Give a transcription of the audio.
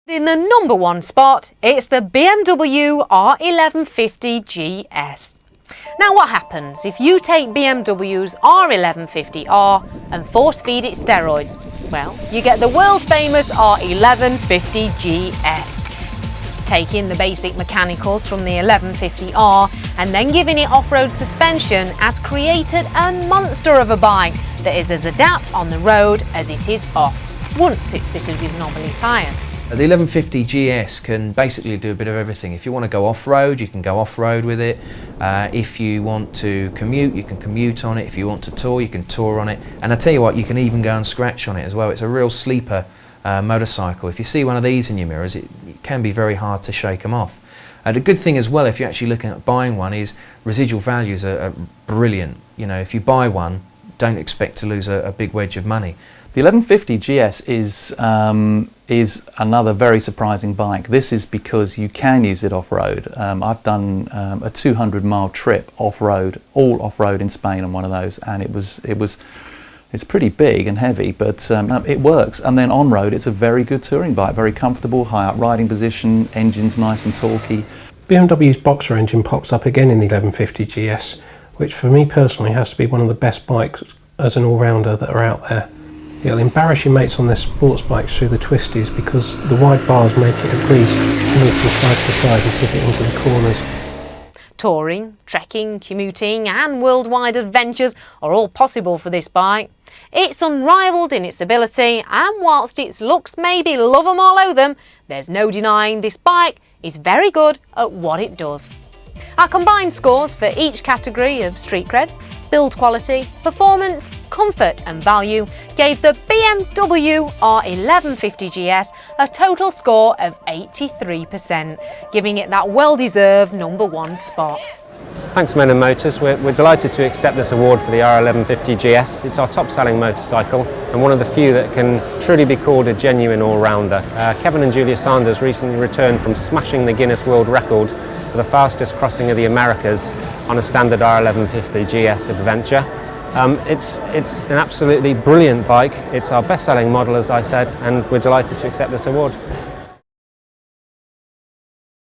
In the number one spot, it's the BMW R1150GS. Now what happens if you take BMW's R1150R and force feed it steroids? Well, you get the world famous R1150GS. Taking the basic mechanicals from the 1150R and then giving it off-road suspension has created a monster of a bike that is as adept on the road as it is off, once it's fitted with knobbly tyre. The 1150GS can basically do a bit of everything. If you want to go off-road, you can go off-road with it. If you want to commute, you can commute on it. If you want to tour, you can tour on it. And I tell you what, you can even go and scratch on it as well. It's a real sleeper motorcycle. If you see one of these in your mirrors, it can be very hard to shake them off. The good thing as well, if you're actually looking at buying one, is residual values are brilliant. You know, if you buy one, don't expect to lose a big wedge of money. The 1150GS is another very surprising bike. This is because you can use it off-road. I've done a 200-mile trip off-road, all off-road in Spain on one of those, and it's pretty big and heavy, but it works. And then on-road, it's a very good touring bike, very comfortable, high up riding position, engine's nice and torquey. BMW's Boxer engine pops up again in the 1150GS, which for me personally has to be one of the best bikes as an all-rounder that are out there. It'll embarrass your mates on their sports bikes through the twisties because the wide bars make it a breeze to move from side to side and tip it into the corners. Touring, trekking, commuting and worldwide adventures are all possible for this bike. It's unrivalled in its ability, and whilst its looks maybe love 'em or loathe 'em, there's no denying this bike is very good at what it does. Our combined scores for each category of street cred, build quality, performance, comfort and value gave the BMW R1150GS a total score of 83%, giving it that well-deserved number one spot. Thanks Men and Motors, we're delighted to accept this award for the R1150GS. It's our top-selling motorcycle and one of the few that can truly be called a genuine all-rounder. Kevin and Julia Sanders recently returned from smashing the Guinness World Record for the fastest crossing of the Americas on a standard R1150GS adventure. It's an absolutely brilliant bike. It's our best-selling model, as I said, and we're delighted to accept this award.